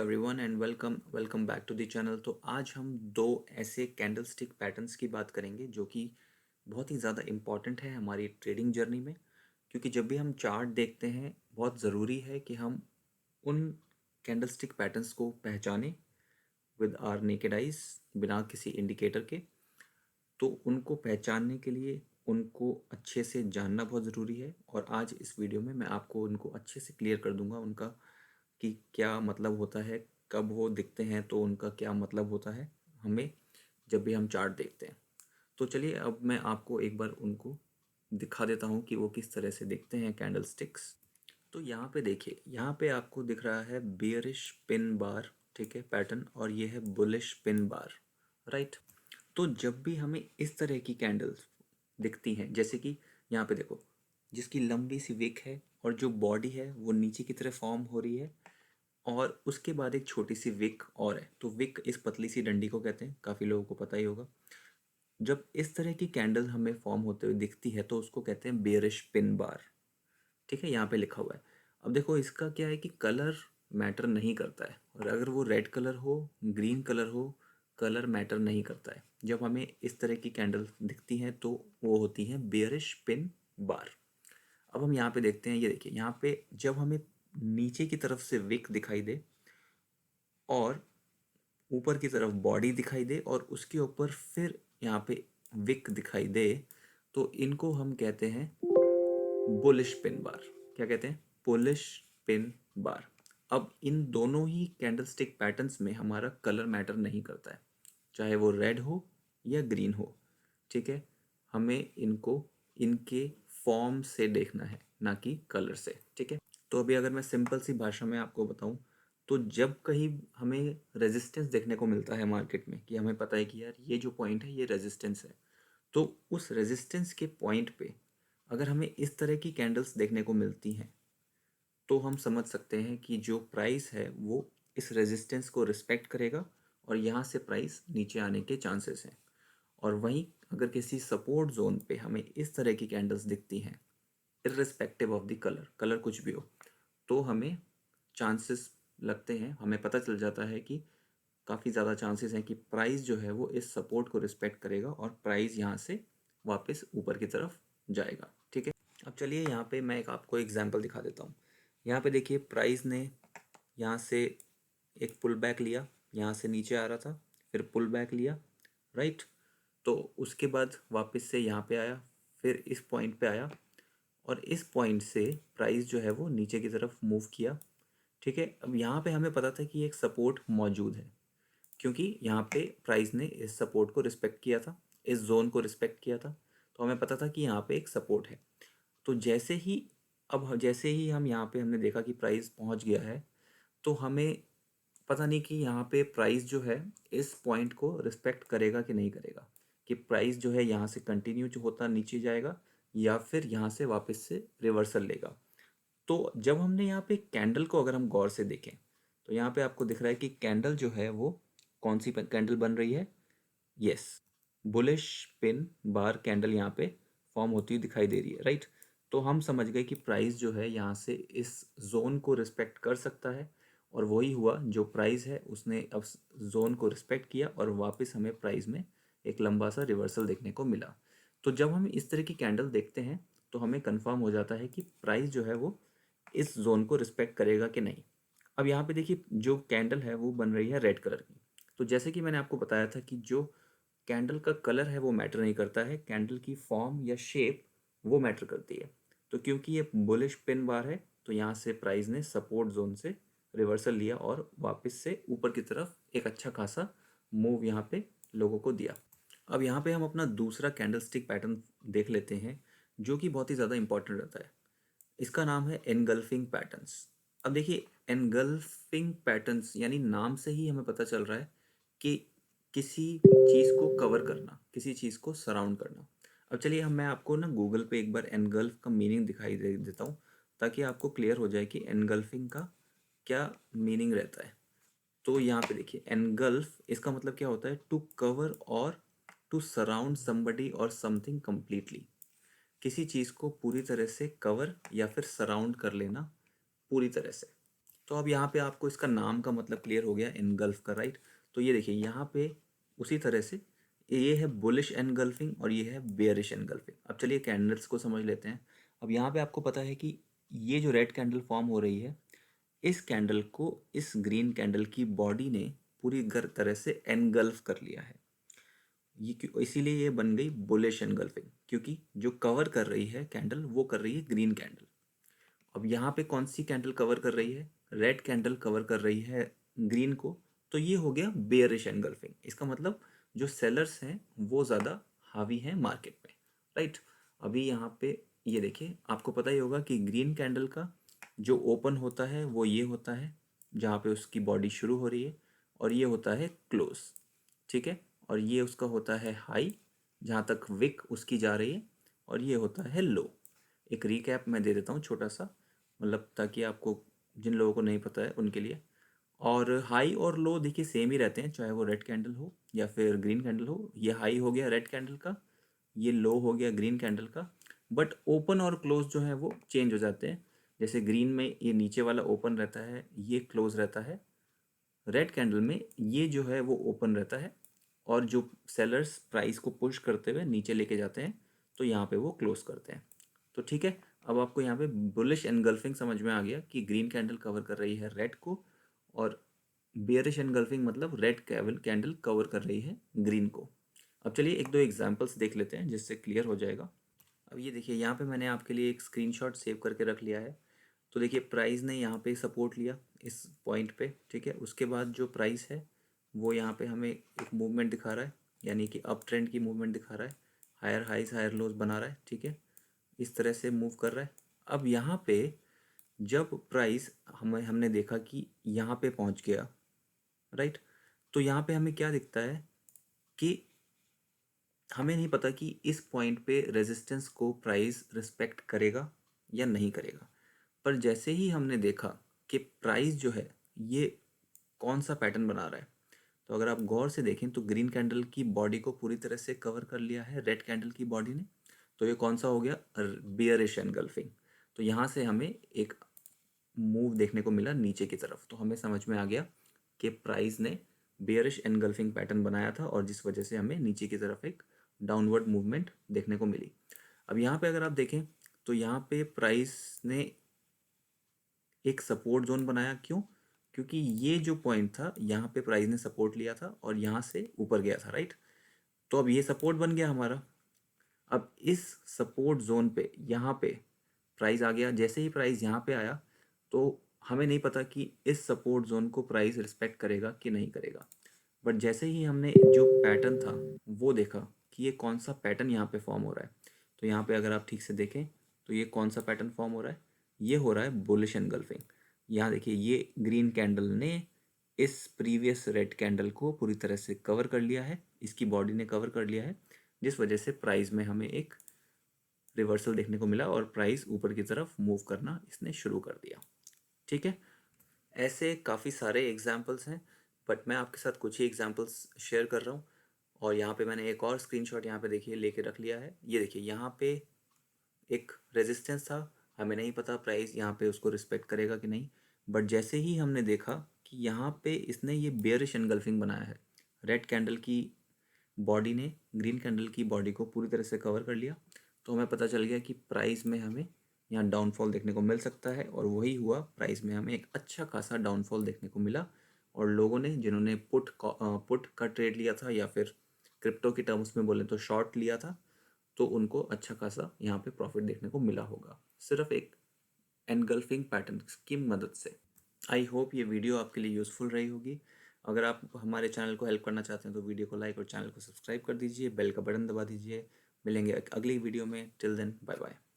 Everyone and welcome back to the channel. तो आज हम दो ऐसे कैंडल स्टिक पैटर्न्स की बात करेंगे जो कि बहुत ही ज़्यादा इम्पॉर्टेंट है हमारी ट्रेडिंग जर्नी में। क्योंकि जब भी हम चार्ट देखते हैं बहुत ज़रूरी है कि हम उन कैंडल स्टिक पैटर्न्स को पहचानें विद आवर नेकेड आइज, बिना किसी इंडिकेटर के। तो उनको पहचानने के लिए उनको अच्छे से जानना बहुत ज़रूरी है, और आज इस वीडियो में मैं आपको उनको अच्छे से क्लियर कर दूंगा उनका कि क्या मतलब होता है, कब वो दिखते हैं तो उनका क्या मतलब होता है हमें जब भी हम चार्ट देखते हैं। तो चलिए अब मैं आपको एक बार उनको दिखा देता हूँ कि वो किस तरह से दिखते हैं कैंडल स्टिक्स। तो यहाँ पे देखिए, यहाँ पे आपको दिख रहा है बियरिश पिन बार, ठीक है, पैटर्न, और ये है बुलिश पिन बार, राइट। तो जब भी हमें इस तरह की कैंडल्स दिखती हैं, जैसे कि यहाँ पे देखो, जिसकी लंबी सी विक है और जो बॉडी है वो नीचे की तरफ फॉर्म हो रही है, और उसके बाद एक छोटी सी विक और है। तो विक इस पतली सी डंडी को कहते हैं, काफ़ी लोगों को पता ही होगा। जब इस तरह की कैंडल हमें फॉर्म होते हुए दिखती है तो उसको कहते हैं बेयरिश पिन बार, ठीक है, यहाँ पे लिखा हुआ है। अब देखो, इसका क्या है कि कलर मैटर नहीं करता है, और अगर वो रेड कलर हो, ग्रीन कलर हो, कलर मैटर नहीं करता है। जब हमें इस तरह की कैंडल दिखती हैं तो वो होती हैं बेयरिश पिन बार। अब हम यहाँ पे देखते हैं, ये देखिए, यहाँ पे जब हमें नीचे की तरफ से विक दिखाई दे और ऊपर की तरफ बॉडी दिखाई दे और उसके ऊपर फिर यहाँ पे विक दिखाई दे, तो इनको हम कहते हैं बुलिश पिन बार। क्या कहते हैं? Bullish pin bar. अब इन दोनों ही कैंडलस्टिक पैटर्न्स में हमारा कलर मैटर नहीं करता है, चाहे वो रेड हो या ग्रीन हो, ठीक है। हमें इनको इनके फॉर्म से देखना है, ना कि कलर से, ठीक है। तो अभी अगर मैं सिंपल सी भाषा में आपको बताऊं, तो जब कहीं हमें रेजिस्टेंस देखने को मिलता है मार्केट में, कि हमें पता है कि यार ये जो पॉइंट है ये रेजिस्टेंस है, तो उस रेजिस्टेंस के पॉइंट पे अगर हमें इस तरह की कैंडल्स देखने को मिलती हैं तो हम समझ सकते हैं कि जो प्राइस है वो इस रेजिस्टेंस को रिस्पेक्ट करेगा और यहाँ से प्राइस नीचे आने के चांसेस हैं। और वहीं अगर किसी सपोर्ट जोन पे हमें इस तरह की कैंडल्स दिखती हैं, irrespective of the colour, colour कुछ भी हो, तो हमें चांसेस लगते हैं, हमें पता चल जाता है कि काफ़ी ज़्यादा चांसेस हैं कि प्राइस जो है वो इस सपोर्ट को रिस्पेक्ट करेगा और प्राइस यहाँ से वापस ऊपर की तरफ जाएगा, ठीक है। अब चलिए यहाँ पे मैं एक आपको एग्जांपल दिखा देता हूँ। यहाँ पे देखिए, प्राइस ने यहाँ से एक पुल बैक लिया, यहाँ से नीचे आ रहा था, फिर पुल बैक लिया, राइट। तो उसके बाद वापस से यहाँ पे आया, फिर इस पॉइंट पे आया, और इस पॉइंट से प्राइस जो है वो नीचे की तरफ मूव किया, ठीक है। अब यहाँ पे हमें पता था कि एक सपोर्ट मौजूद है, क्योंकि यहाँ पे प्राइस ने इस सपोर्ट को रिस्पेक्ट किया था, इस जोन को रिस्पेक्ट किया था, तो हमें पता था कि यहाँ पे एक सपोर्ट है। तो जैसे ही हम यहाँ पे हमने देखा कि प्राइस पहुँच गया है, तो हमें पता नहीं कि यहाँ पे प्राइस जो है इस पॉइंट को रिस्पेक्ट करेगा कि नहीं करेगा, कि प्राइस जो है यहाँ से कंटिन्यू जो होता नीचे जाएगा या फिर यहाँ से वापस से रिवर्सल लेगा। तो जब हमने यहाँ पे कैंडल को अगर हम गौर से देखें, तो यहाँ पे आपको दिख रहा है कि कैंडल जो है वो कौन सी कैंडल बन रही है? Yes, bullish pin bar candle यहाँ पे फॉर्म होती हुई दिखाई दे रही है, राइट। तो हम समझ गए कि प्राइस जो है यहाँ से इस जोन को रिस्पेक्ट कर सकता है, और वही हुआ, जो प्राइस है उसने अब जोन को रिस्पेक्ट किया और वापस हमें प्राइस में एक लंबा सा रिवर्सल देखने को मिला। तो जब हम इस तरह की कैंडल देखते हैं तो हमें कंफर्म हो जाता है कि प्राइस जो है वो इस जोन को रिस्पेक्ट करेगा कि नहीं। अब यहाँ पे देखिए, जो कैंडल है वो बन रही है रेड कलर की। तो जैसे कि मैंने आपको बताया था कि जो कैंडल का कलर है वो मैटर नहीं करता है, कैंडल की फॉर्म या शेप वो मैटर करती है। तो क्योंकि ये बुलिश पिन बार है, तो यहाँ से प्राइस ने सपोर्ट जोन से रिवर्सल लिया और वापस से ऊपर की तरफ एक अच्छा खासा मूव यहाँ पे लोगों को दिया। अब यहाँ पे हम अपना दूसरा कैंडल स्टिक पैटर्न देख लेते हैं, जो कि बहुत ही ज़्यादा इंपॉर्टेंट रहता है। इसका नाम है एनगल्फिंग पैटर्न्स। अब देखिए, एनगल्फिंग पैटर्न्स यानी नाम से ही हमें पता चल रहा है कि किसी चीज़ को कवर करना, किसी चीज़ को सराउंड करना। अब चलिए मैं आपको ना गूगल पे एक बार एनगल्फ का मीनिंग दिखाई दे देता हूँ, ताकि आपको क्लियर हो जाए कि एनगल्फिंग का क्या मीनिंग रहता है। तो यहाँ पे देखिए, एनगल्फ इसका मतलब क्या होता है? टू कवर और टू सराउंड समबडी और समथिंग कंप्लीटली। किसी चीज़ को पूरी तरह से कवर या फिर सराउंड कर लेना पूरी तरह से। तो अब यहाँ पे आपको इसका नाम का मतलब क्लियर हो गया, एनगल्फ का, राइट। तो ये देखिए यहाँ पे उसी तरह से ये है बुलिश एनगल्फिंग और ये है बेयरिश एनगल्फिंग। अब चलिए कैंडल्स को समझ लेते हैं। अब यहाँ पे आपको पता है कि ये जो रेड कैंडल फॉर्म हो रही है, इस कैंडल को इस ग्रीन कैंडल की बॉडी ने पूरी तरह से एनगल्फ कर लिया है। ये क्यों, इसीलिए ये बन गई बुलिश एनगल्फिंग, क्योंकि जो कवर कर रही है कैंडल वो कर रही है ग्रीन कैंडल। अब यहाँ पे कौन सी कैंडल कवर कर रही है? रेड कैंडल कवर कर रही है ग्रीन को। तो ये हो गया बेयरिश एनगल्फिंग। इसका मतलब जो सेलर्स हैं वो ज़्यादा हावी हैं मार्केट में, राइट। अभी यहाँ पे ये देखिए, आपको पता ही होगा कि ग्रीन कैंडल का जो ओपन होता है वो ये होता है, जहाँ पे उसकी बॉडी शुरू हो रही है, और ये होता है क्लोज, ठीक है। और ये उसका होता है हाई, जहाँ तक विक उसकी जा रही है, और ये होता है लो। एक रीकैप मैं दे देता हूँ छोटा सा, मतलब ताकि आपको, जिन लोगों को नहीं पता है उनके लिए। और हाई और लो देखिए सेम ही रहते हैं, चाहे वो रेड कैंडल हो या फिर ग्रीन कैंडल हो। ये हाई हो गया रेड कैंडल का, ये लो हो गया ग्रीन कैंडल का। बट ओपन और क्लोज जो है वो चेंज हो जाते हैं। जैसे ग्रीन में ये नीचे वाला ओपन रहता है, ये क्लोज रहता है। रेड कैंडल में ये जो है वो ओपन रहता है, और जो सेलर्स प्राइस को पुश करते हुए नीचे लेके जाते हैं, तो यहाँ पे वो क्लोज करते हैं। तो ठीक है, अब आपको यहाँ पे बुलिश एनगल्फिंग समझ में आ गया कि ग्रीन कैंडल कवर कर रही है रेड को, और बेयरिश एनगल्फिंग मतलब रेड कैंडल कवर कर रही है ग्रीन को। अब चलिए एक दो एग्जांपल्स देख लेते हैं जिससे क्लियर हो जाएगा। अब ये देखिए यहाँ पे मैंने आपके लिए एक स्क्रीनशॉट सेव करके रख लिया है। तो देखिए प्राइस ने यहाँ पे सपोर्ट लिया इस पॉइंट पे, ठीक है। उसके बाद जो प्राइस है वो यहाँ पे हमें एक मूवमेंट दिखा रहा है, यानी कि अप ट्रेंड की मूवमेंट दिखा रहा है। हायर हाइज हायर लोज बना रहा है, ठीक है। इस तरह से मूव कर रहा है। अब यहाँ पे जब प्राइस हमने देखा कि यहाँ पे पहुँच गया, राइट। तो यहाँ पे हमें क्या दिखता है कि हमें नहीं पता कि इस पॉइंट पे रेजिस्टेंस को प्राइस रिस्पेक्ट करेगा या नहीं करेगा। पर जैसे ही हमने देखा कि प्राइस जो है ये कौन सा पैटर्न बना रहा है, तो अगर आप गौर से देखें तो ग्रीन कैंडल की बॉडी को पूरी तरह से कवर कर लिया है रेड कैंडल की बॉडी ने। तो ये कौन सा हो गया? Bearish engulfing. तो यहाँ से हमें एक मूव देखने को मिला नीचे की तरफ, तो हमें समझ में आ गया कि प्राइस ने बेयरिश एनगल्फिंग पैटर्न बनाया था, और जिस वजह से हमें नीचे की तरफ एक डाउनवर्ड मूवमेंट देखने को मिली। अब यहाँ पे अगर आप देखें तो यहाँ पे प्राइस ने एक सपोर्ट जोन बनाया। क्यों? क्योंकि ये जो पॉइंट था यहाँ पे प्राइस ने सपोर्ट लिया था और यहाँ से ऊपर गया था, राइट। तो अब ये सपोर्ट बन गया हमारा। अब इस सपोर्ट जोन पे यहाँ पे प्राइस आ गया। जैसे ही प्राइस यहाँ पे आया तो हमें नहीं पता कि इस सपोर्ट जोन को प्राइस रिस्पेक्ट करेगा कि नहीं करेगा। बट जैसे ही हमने जो पैटर्न था वो देखा कि ये कौन सा पैटर्न यहाँ पे फॉर्म हो रहा है, तो यहाँ पे अगर आप ठीक से देखें तो ये कौन सा पैटर्न फॉर्म हो रहा है? ये हो रहा है बुलिश एनगल्फिंग। यहाँ देखिए ये ग्रीन कैंडल ने इस प्रीवियस रेड कैंडल को पूरी तरह से कवर कर लिया है, इसकी बॉडी ने कवर कर लिया है, जिस वजह से प्राइस में हमें एक रिवर्सल देखने को मिला और प्राइस ऊपर की तरफ मूव करना इसने शुरू कर दिया, ठीक है। ऐसे काफ़ी सारे एग्जाम्पल्स हैं, बट मैं आपके साथ कुछ ही एग्जाम्पल्स शेयर कर रहा हूँ। और यहाँ पे मैंने एक और स्क्रीनशॉट यहाँ पे देखिए लेके रख लिया है। ये देखिए यहाँ पे एक रेजिस्टेंस था, हमें नहीं पता प्राइस यहाँ पे उसको रिस्पेक्ट करेगा कि नहीं। बट जैसे ही हमने देखा कि यहाँ पे इसने ये बेयरिश एनगल्फिंग बनाया है, रेड कैंडल की बॉडी ने ग्रीन कैंडल की बॉडी को पूरी तरह से कवर कर लिया, तो हमें पता चल गया कि प्राइस में हमें यहाँ डाउनफॉल देखने को मिल सकता है। और वही हुआ, प्राइस में हमें एक अच्छा खासा डाउनफॉल देखने को मिला। और लोगों ने, जिन्होंने पुट का ट्रेड लिया था या फिर क्रिप्टो की टर्म्स में बोले तो शॉर्ट लिया था, तो उनको अच्छा खासा यहाँ पे प्रॉफिट देखने को मिला होगा, सिर्फ एक एनगल्फिंग पैटर्न की मदद से। आई होप ये वीडियो आपके लिए यूज़फुल रही होगी। अगर आप हमारे चैनल को हेल्प करना चाहते हैं तो वीडियो को लाइक और चैनल को सब्सक्राइब कर दीजिए, बेल का बटन दबा दीजिए। मिलेंगे एक अगली वीडियो में। Till then, bye bye.